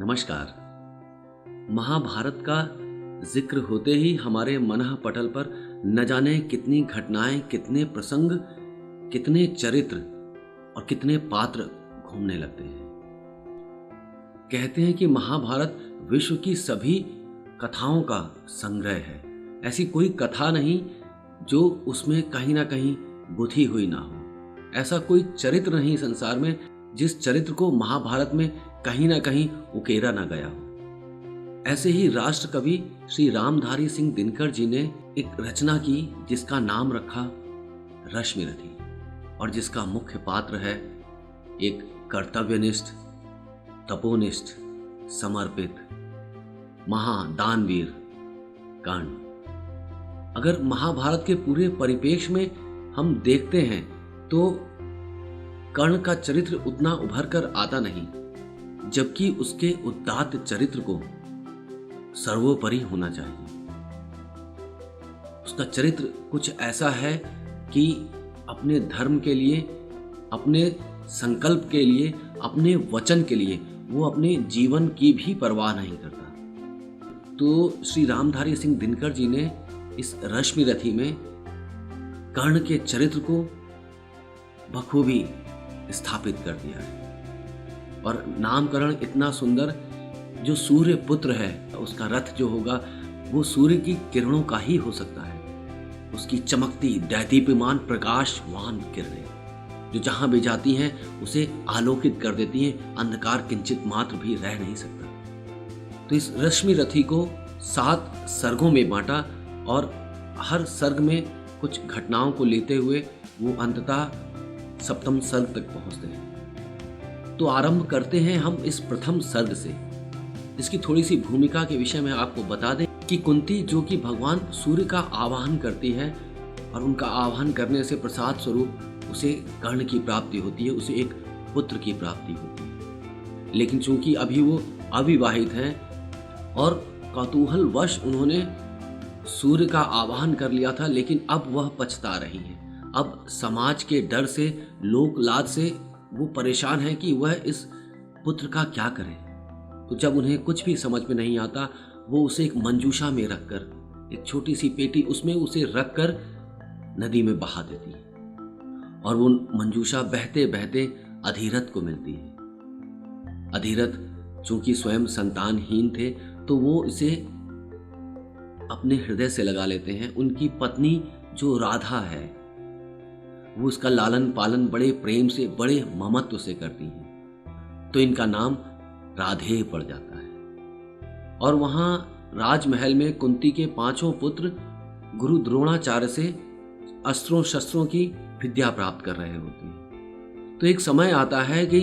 नमस्कार। महाभारत का जिक्र होते ही हमारे मनः पटल पर न जाने कितनी घटनाएं, कितने प्रसंग, कितने चरित्र और कितने पात्र घूमने लगते हैं। कहते हैं कि महाभारत विश्व की सभी कथाओं का संग्रह है। ऐसी कोई कथा नहीं जो उसमें कहीं ना कहीं गुथी हुई ना हो। ऐसा कोई चरित्र नहीं संसार में जिस चरित्र को महाभारत में कहीं ना कहीं उकेरा ना गया हो। ऐसे ही राष्ट्र कवि श्री रामधारी सिंह दिनकर जी ने एक रचना की जिसका नाम रखा रश्मिरथी और जिसका मुख्य पात्र है एक कर्तव्यनिष्ठ, तपोनिष्ठ, समर्पित महादानवीर कर्ण। अगर महाभारत के पूरे परिप्रेक्ष्य में हम देखते हैं तो कर्ण का चरित्र उतना उभर कर आता नहीं, जबकि उसके उदात्त चरित्र को सर्वोपरि होना चाहिए। उसका चरित्र कुछ ऐसा है कि अपने धर्म के लिए, अपने संकल्प के लिए, अपने वचन के लिए वो अपने जीवन की भी परवाह नहीं करता। तो श्री रामधारी सिंह दिनकर जी ने इस रश्मिरथी में कर्ण के चरित्र को बखूबी स्थापित कर दिया है। और नामकरण इतना सुंदर, जो सूर्य पुत्र है उसका रथ जो होगा वो सूर्य की किरणों का ही हो सकता है। उसकी चमकती दैदीप्यमान प्रकाशवान किरणें जो जहां भी जाती हैं उसे आलोकित कर देती हैं, अंधकार किंचित मात्र भी रह नहीं सकता। तो इस रश्मिरथी को 7 सर्गों में बांटा और हर सर्ग में कुछ घटनाओं को लेते हुए वो अंततः 7वें सर्ग तक पहुंचते हैं। तो आरंभ करते हैं हम इस प्रथम सर्ग से। इसकी थोड़ी सी भूमिका के विषय में आपको बता दें कि कुंती जो कि भगवान सूर्य का आवाहन करती है और उनका आवाहन करने से प्रसाद स्वरूप उसे कर्ण की प्राप्ति होती है, उसे एक पुत्र की प्राप्ति होती है। लेकिन चूंकि अभी वो अविवाहित हैं और कौतूहलवश उन्होंने सूर्य का आवाहन कर लिया था, लेकिन अब वह पछता रही हैं। अब समाज के डर से, लोक लाज से वो परेशान है कि वह इस पुत्र का क्या करें। तो जब उन्हें कुछ भी समझ में नहीं आता, वो उसे एक मंजूषा में रखकर, एक छोटी सी पेटी उसमें उसे रखकर नदी में बहा देती है और वो मंजूषा बहते बहते अधिरथ को मिलती है। अधिरथ चूंकि स्वयं संतानहीन थे तो वो इसे अपने हृदय से लगा लेते हैं। उनकी पत्नी जो राधा है वो उसका लालन पालन बड़े प्रेम से, बड़े ममत्व से करती हैं। तो इनका नाम राधेय पड़ जाता है। और वहां राजमहल में कुंती के 5 पुत्र गुरु द्रोणाचार्य से अस्त्रों शस्त्रों की विद्या प्राप्त कर रहे होते हैं। तो एक समय आता है कि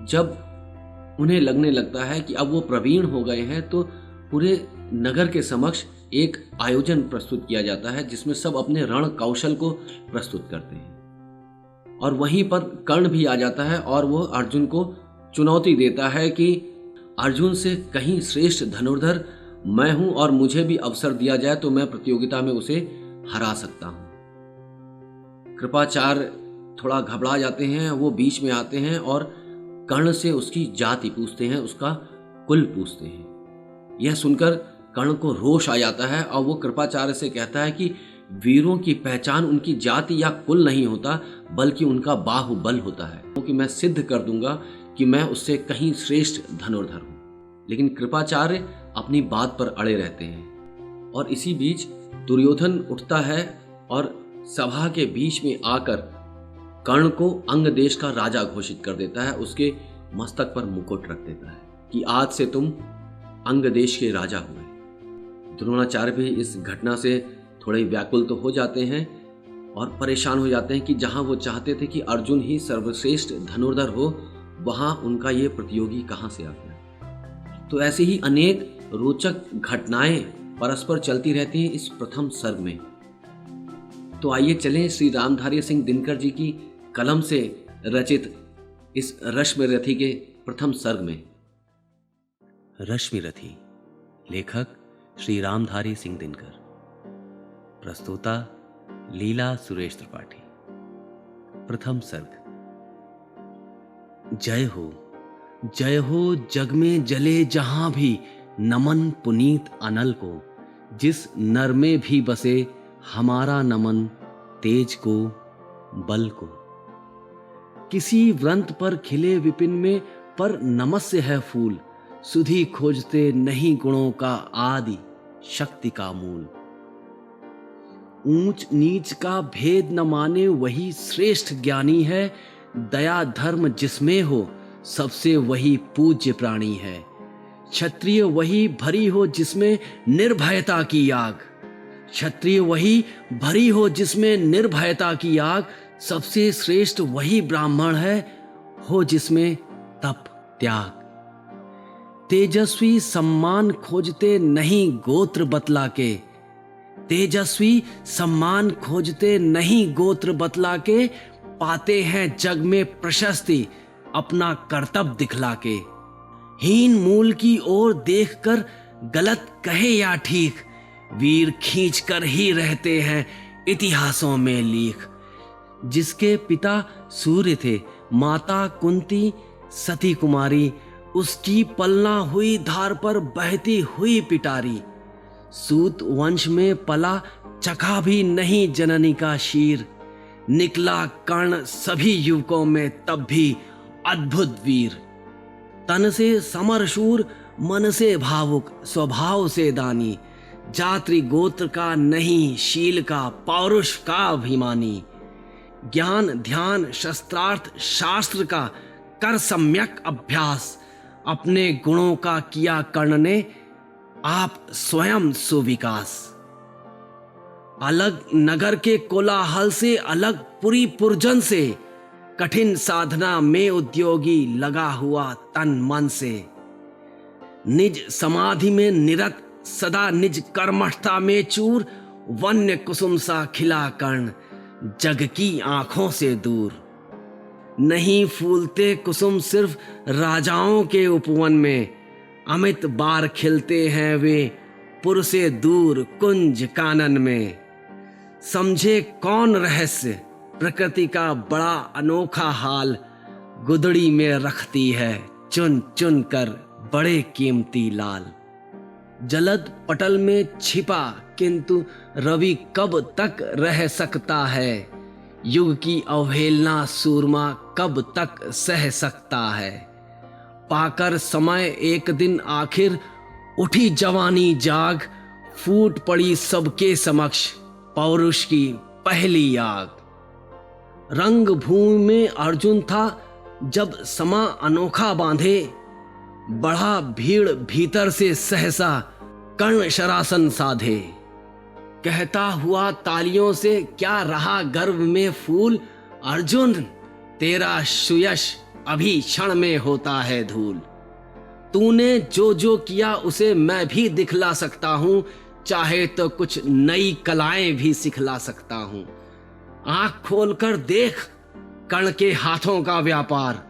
जब उन्हें लगने लगता है कि अब वो प्रवीण हो गए हैं, तो पूरे नगर के समक्ष एक आयोजन प्रस्तुत किया जाता है जिसमें सब अपने रण कौशल को प्रस्तुत करते हैं। और वहीं पर कर्ण भी आ जाता है और वो अर्जुन को चुनौती देता है कि अर्जुन से कहीं श्रेष्ठ धनुर्धर मैं हूं और मुझे भी अवसर दिया जाए तो मैं प्रतियोगिता में उसे हरा सकता हूं। कृपाचार्य थोड़ा घबरा जाते हैं, वो बीच में आते हैं और कर्ण से उसकी जाति पूछते हैं, उसका कुल पूछते हैं। यह सुनकर कर्ण को रोष आ जाता है और वो कृपाचार्य से कहता है कि वीरों की पहचान उनकी जाति या कुल नहीं होता, बल्कि उनका बाहुबल होता है, क्योंकि मैं सिद्ध कर दूंगा कि मैं उससे कहीं श्रेष्ठ धनुर्धर हूं। लेकिन कृपाचार्य अपनी बात पर अड़े रहते हैं। और इसी बीच दुर्योधन उठता है और सभा के बीच में आकर कर्ण को अंग देश का राजा घोषित कर देता है। उसके मस्तक पर मुकुट रख देता है कि आज से तुम अंग देश के राजा हुए। द्रोणाचार्य भी इस घटना से थोड़े व्याकुल तो हो जाते हैं और परेशान हो जाते हैं कि जहां वो चाहते थे कि अर्जुन ही सर्वश्रेष्ठ धनुर्धर हो, वहां उनका ये प्रतियोगी कहां से आ गया। तो ऐसे ही अनेक रोचक घटनाएं परस्पर चलती रहती हैं इस प्रथम सर्ग में। तो आइए चलें श्री रामधारी सिंह दिनकर जी की कलम से रचित इस रश्मिरथी के प्रथम सर्ग में। रश्मिरथी, लेखक श्री रामधारी सिंह दिनकर, प्रस्तुता लीला सुरेश त्रिपाठी। प्रथम सर्ग। जय हो जय हो जग में जले जहां भी, नमन पुनीत अनल को। जिस नर में भी बसे, हमारा नमन तेज को, बल को। किसी व्रंत पर खिले विपिन में, पर नमस्य है फूल। सुधि खोजते नहीं गुणों का आदि, शक्ति का मूल। ऊंच नीच का भेद न माने, वही श्रेष्ठ ज्ञानी है। दया धर्म जिसमें हो, सबसे वही पूज्य प्राणी है। क्षत्रिय वही भरी हो जिसमें निर्भयता की आग। क्षत्रिय वही भरी हो जिसमें निर्भयता की आग। सबसे श्रेष्ठ वही ब्राह्मण है, हो जिसमें तप त्याग। तेजस्वी सम्मान खोजते नहीं गोत्र बतला के। तेजस्वी सम्मान खोजते नहीं गोत्र बतला के। पाते हैं जग में प्रशस्ति, अपना कर्तव्य दिखला के। हीन मूल की ओर देखकर, गलत कहे या ठीक, वीर खींच कर ही रहते हैं इतिहासों में लीख। जिसके पिता सूर्य थे, माता कुंती सती कुमारी, उसकी पलना हुई धार पर बहती हुई पिटारी। सूत वंश में पला, चखा भी नहीं जननी का शीर। निकला कर्ण सभी युवकों में तब भी अद्भुत वीर। तन से समरशूर, मन से भावुक, स्वभाव से दानी। जाति गोत्र का नहीं, शील का पौरुष का अभिमानी। ज्ञान ध्यान शस्त्रार्थ शास्त्र का कर सम्यक अभ्यास। अपने गुणों का किया कर्ण ने, आप स्वयं सुविकास। अलग नगर के कोलाहल से, अलग पुरी पुरजन से। कठिन साधना में उद्योगी, लगा हुआ तन मन से। निज समाधि में निरत, सदा निज कर्मठता में चूर। वन्य कुसुम सा खिला कर्ण, जग की आंखों से दूर। नहीं फूलते कुसुम सिर्फ राजाओं के उपवन में। अमित बार खिलते हैं वे, पुर से दूर कुंज कानन में। समझे कौन रहस्य, प्रकृति का बड़ा अनोखा हाल। गुदड़ी में रखती है चुन चुन कर बड़े कीमती लाल। जलद पटल में छिपा, किंतु रवि कब तक रह सकता है। युग की अवहेलना सूरमा कब तक सह सकता है। पाकर समय एक दिन आखिर, उठी जवानी जाग। फूट पड़ी सबके समक्ष, पौरुष की पहली आग। रंग भूमि में अर्जुन था, जब समा अनोखा बांधे। बढ़ा भीड़ भीतर से सहसा, कर्ण शरासन साधे। कहता हुआ तालियों से, क्या रहा गर्व में फूल। अर्जुन तेरा सुयश अभी क्षण में होता है धूल। तूने जो जो किया उसे मैं भी दिखला सकता हूं। चाहे तो कुछ नई कलाएं भी सिखला सकता हूं। आंख खोलकर देख कर्ण के हाथों का व्यापार।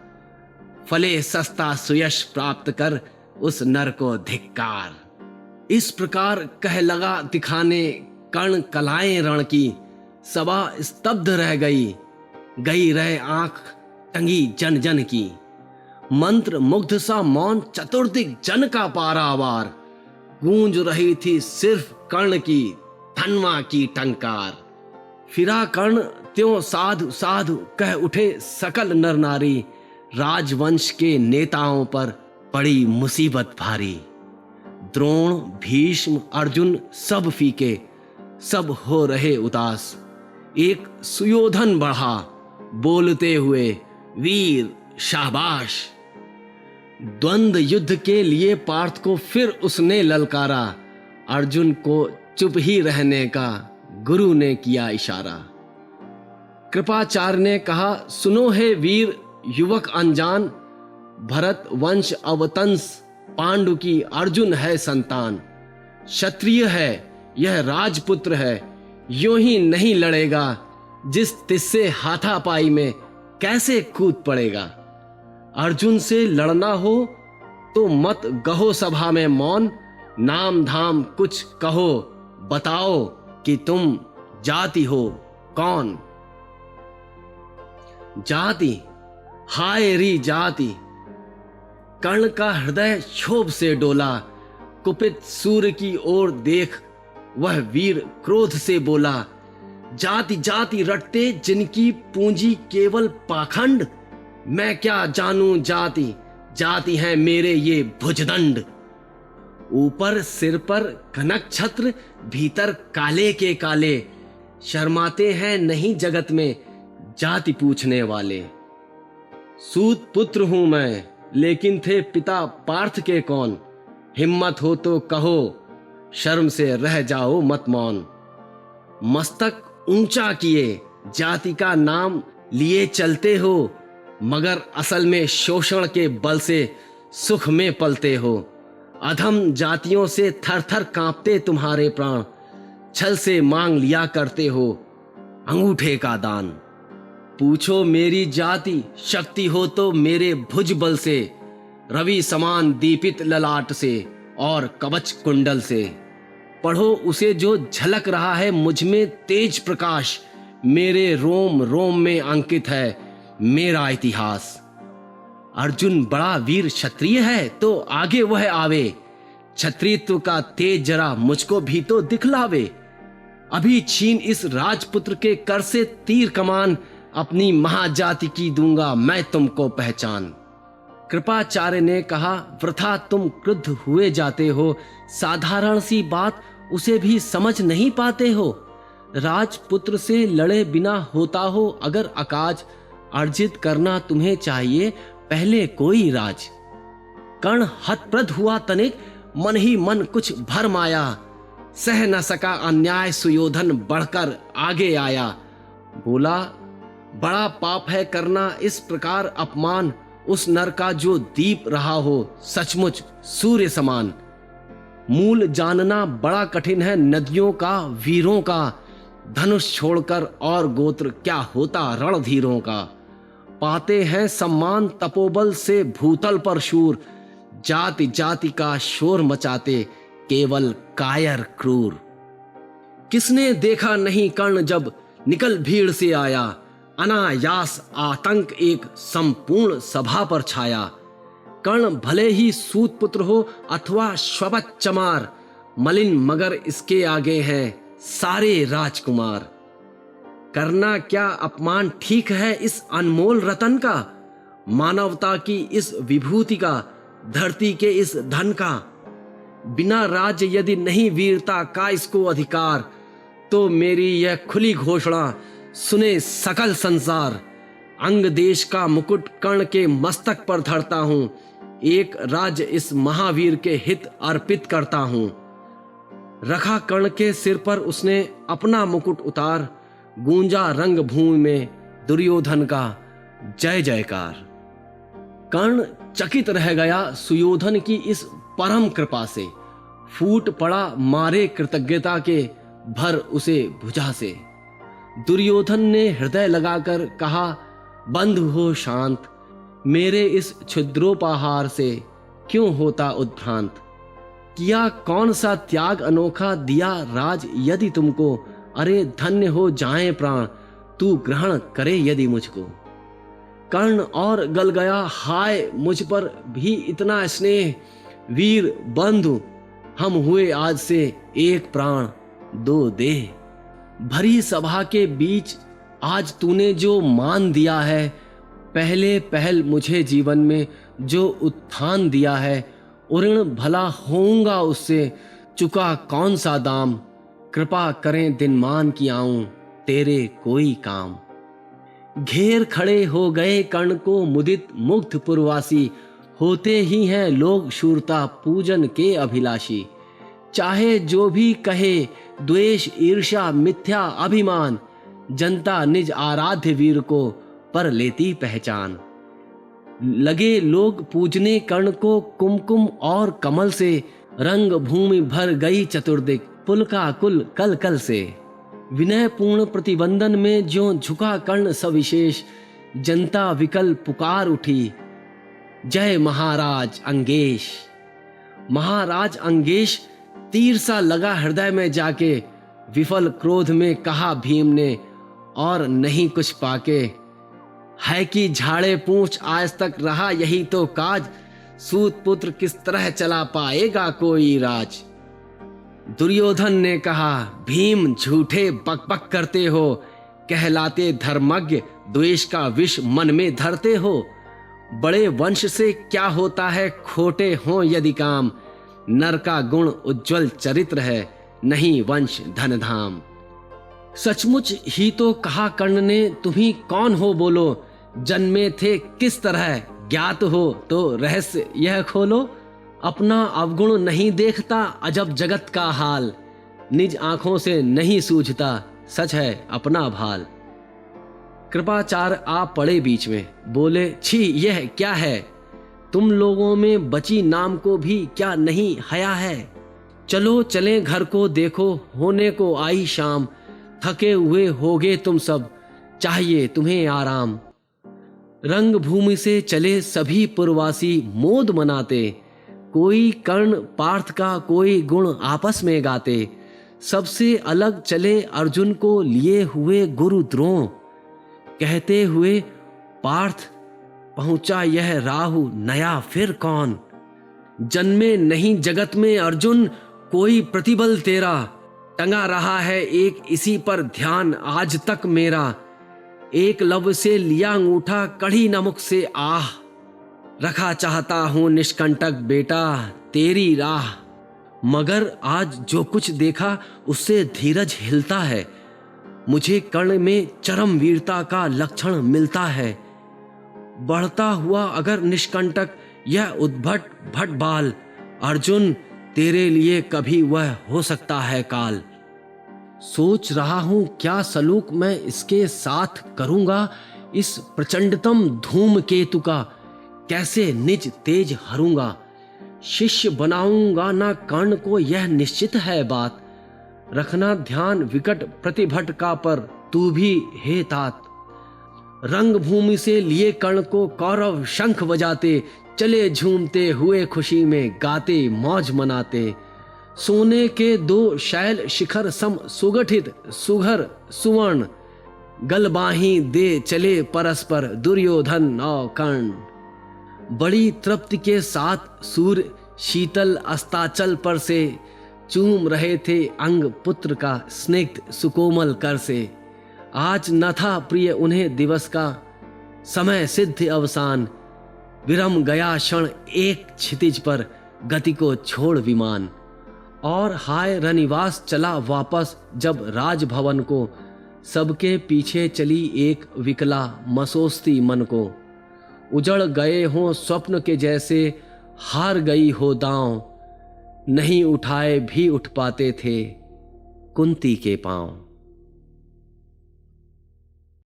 फले सस्ता सुयश प्राप्त कर, उस नर को धिक्कार। इस प्रकार कह लगा दिखाने कर्ण कलाएं रण की। सभा स्तब्ध रह गई रह आंख टंगी जन जन की। मंत्र मुग्ध सा मौन, चतुर्दिक जन का पारावार। गूंज रही थी सिर्फ कर्ण की धनवा की टंकार। फिरा कर्ण त्यों साधु साधु कह उठे सकल नर नारी। राजवंश के नेताओं पर पड़ी मुसीबत भारी। द्रोण भीष्म अर्जुन सब फीके, सब हो रहे उदास। एक सुयोधन बढ़ा बोलते हुए, वीर शाबाश। द्वंद्व युद्ध के लिए पार्थ को फिर उसने ललकारा। अर्जुन को चुप ही रहने का गुरु ने किया इशारा। कृपाचार्य ने कहा, सुनो हे वीर युवक अनजान। भरत वंश अवतंस पांडु की अर्जुन है संतान। क्षत्रिय है यह राजपुत्र है, यूं ही नहीं लड़ेगा। जिस तिस्से हाथापाई में कैसे कूद पड़ेगा। अर्जुन से लड़ना हो तो मत गहो सभा में मौन। नाम धाम कुछ कहो, बताओ कि तुम जाति हो कौन। जाति हाय री जाति, कर्ण का हृदय क्षोभ से डोला। कुपित सूर्य की ओर देख वह वीर क्रोध से बोला, जाति जाति रटते जिनकी पूंजी केवल पाखंड, मैं क्या जानूं जाति, जाति है मेरे ये भुजदंड। ऊपर सिर पर कनक छत्र, भीतर काले के काले, शर्माते हैं नहीं जगत में जाति पूछने वाले। सूत पुत्र हूं मैं, लेकिन थे पिता पार्थ के कौन, हिम्मत हो तो कहो, शर्म से रह जाओ मत मौन। मस्तक ऊंचा किए जाति का नाम लिए चलते हो, मगर असल में शोषण के बल से सुख में पलते हो। अधम जातियों से थर थर कांपते तुम्हारे प्राण, छल से मांग लिया करते हो अंगूठे का दान। पूछो मेरी जाति, शक्ति हो तो मेरे भुज बल से, रवि समान दीपित ललाट से और कवच कुंडल से। पढ़ो उसे जो झलक रहा है मुझ में तेज प्रकाश, मेरे रोम रोम में अंकित है मेरा इतिहास। अर्जुन बड़ा वीर क्षत्रिय है तो आगे वह आवे, क्षत्रियत्व का तेज जरा मुझको भी तो दिखलावे। अभी छीन इस राजपुत्र के कर से तीर कमान, अपनी महाजाति की दूंगा मैं तुमको पहचान। कृपाचार्य ने कहा, वृथा तुम क्रुद्ध हुए जाते हो, साधारण सी बात उसे भी समझ नहीं पाते हो। राजपुत्र से लड़े बिना होता हो अगर अकाज, अर्जित करना तुम्हें चाहिए पहले कोई राज। कर्ण हतप्रद हुआ तनिक, मन ही मन कुछ भरम आया, सह न सका अन्याय सुयोधन बढ़कर आगे आया। बोला, बड़ा पाप है करना इस प्रकार अपमान, उस नर का जो दीप रहा हो सचमुच सूर्य समान। मूल जानना बड़ा कठिन है नदियों का वीरों का, धनुष छोड़कर और गोत्र क्या होता रणधीरों का। पाते हैं सम्मान तपोबल से भूतल पर शूर, जाति जाति का शोर मचाते केवल कायर क्रूर। किसने देखा नहीं कर्ण जब निकल भीड़ से आया, अनायास आतंक एक संपूर्ण सभा पर छाया। कर्ण भले ही सूत पुत्र हो अथवा श्वपत चमार, मलिन मगर इसके आगे हैं सारे राजकुमार। करना क्या अपमान ठीक है इस अनमोल रतन का, मानवता की इस विभूति का, धरती के इस धन का। बिना राज्य यदि नहीं वीरता का इसको अधिकार, तो मेरी यह खुली घोषणा सुने सकल संसार। अंग देश का मुकुट कर्ण के मस्तक पर धरता हूं, एक राज्य इस महावीर के हित अर्पित करता हूं। रखा कर्ण के सिर पर उसने अपना मुकुट उतार, गूंजा रंग भूमि में दुर्योधन का जय जयकार। कर्ण चकित रह गया सुयोधन की इस परम कृपा से, फूट पड़ा मारे कृतज्ञता के भर उसे भुजा से। दुर्योधन ने हृदय लगाकर कहा, बंधु हो शांत, मेरे इस क्षुद्रोपहार से क्यों होता उद्भ्रांत। किया कौन सा त्याग अनोखा दिया राज यदि तुमको, अरे धन्य हो जाएं प्राण तू ग्रहण करे यदि मुझको। कर्ण और गल गया, हाय मुझ पर भी इतना स्नेह, वीर बंधु हम हुए आज से एक प्राण दो देह। भरी सभा के बीच आज तूने जो मान दिया है, पहले पहल मुझे जीवन में जो उत्थान दिया है, ऋण भला होऊंगा उससे चुका कौन सा दाम। कृपा करें दिनमान की आऊं तेरे कोई काम। घेर खड़े हो गए कर्ण को मुदित मुग्ध पुरवासी, होते ही हैं लोग शूरता पूजन के अभिलाषी। चाहे जो भी कहे द्वेष ईर्ष्या मिथ्या अभिमान, जनता निज आराध्य वीर को पर लेती पहचान। लगे लोग पूजने कर्ण को कुमकुम और कमल से, रंग भूमि भर गई चतुर्दिक पुलका कुल कल कल से। विनय पूर्ण प्रतिबंधन में जो झुका कर्ण सविशेष, जनता विकल पुकार उठी जय महाराज अंगेश। महाराज अंगेश तीर सा लगा हृदय में जाके, विफल क्रोध में कहा भीम ने और नहीं कुछ पाके। है कि झाड़े पूंछ आज तक रहा यही तो काज, सूत पुत्र किस तरह चला पाएगा कोई राज। दुर्योधन ने कहा, भीम झूठे बकबक करते हो, कहलाते धर्मज्ञ द्वेष का विष मन में धरते हो। बड़े वंश से क्या होता है खोटे हों यदि काम, नर का गुण उज्जवल चरित्र है, नहीं वंश धन धाम। सचमुच ही तो कहा कर्ण ने, तुम्ही कौन हो बोलो, जन्मे थे किस तरह, ज्ञात हो तो रहस्य यह खोलो। अपना अवगुण नहीं देखता अजब जगत का हाल, निज आंखों से नहीं सूझता सच है अपना भाल। कृपाचार्य आ पड़े बीच में, बोले, छी यह क्या है, तुम लोगों में बची नाम को भी क्या नहीं हया है। चलो चलें घर को देखो, होने को आई शाम, थके हुए होगे तुम सब, चाहिए तुम्हें आराम। रंग भूमि से चले सभी पुरवासी मोद मनाते, कोई कर्ण पार्थ का कोई गुण आपस में गाते। सबसे अलग चले अर्जुन को लिए हुए गुरु द्रोण, कहते हुए पार्थ पहुंचा यह राहु नया फिर कौन। जन्मे नहीं जगत में अर्जुन कोई प्रतिबल तेरा, टंगा रहा है एक इसी पर ध्यान आज तक मेरा। एक लव से लिया अंगूठा कढ़ी नमुख से आह, रखा चाहता हूं निष्कंटक बेटा तेरी राह। मगर आज जो कुछ देखा उससे धीरज हिलता है, मुझे कर्ण में चरम वीरता का लक्षण मिलता है। बढ़ता हुआ अगर निष्कंटक यह उद्भट भट बाल, अर्जुन तेरे लिए कभी वह हो सकता है काल। सोच रहा हूं क्या सलूक मैं इसके साथ करूंगा, इस प्रचंडतम धूम केतु का कैसे निज तेज हरूंगा। शिष्य बनाऊंगा ना कर्ण को यह निश्चित है बात, रखना ध्यान विकट प्रतिभट का पर तू भी हे तात। रंग भूमि से लिए कर्ण को कौरव शंख बजाते, चले झूमते हुए खुशी में गाते मौज मनाते। सोने के दो शैल शिखर सम सुगठित सुघर सुवर्ण, गलबाही दे चले परस्पर दुर्योधन और कर्ण। बड़ी तृप्ति के साथ सूर्य शीतल अस्ताचल पर से चूम रहे थे अंग पुत्र का स्निग्ध सुकोमल कर से। आज न था प्रिय उन्हें दिवस का समय सिद्ध अवसान, विरम गया क्षण एक क्षितिज पर गति को छोड़ विमान। और हाय रनिवास चला वापस जब राजभवन को, सबके पीछे चली एक विकला मसोस्ती मन को। उजड़ गए हों स्वप्न के जैसे, हार गई हो दांव, नहीं उठाए भी उठ पाते थे कुंती के पांव।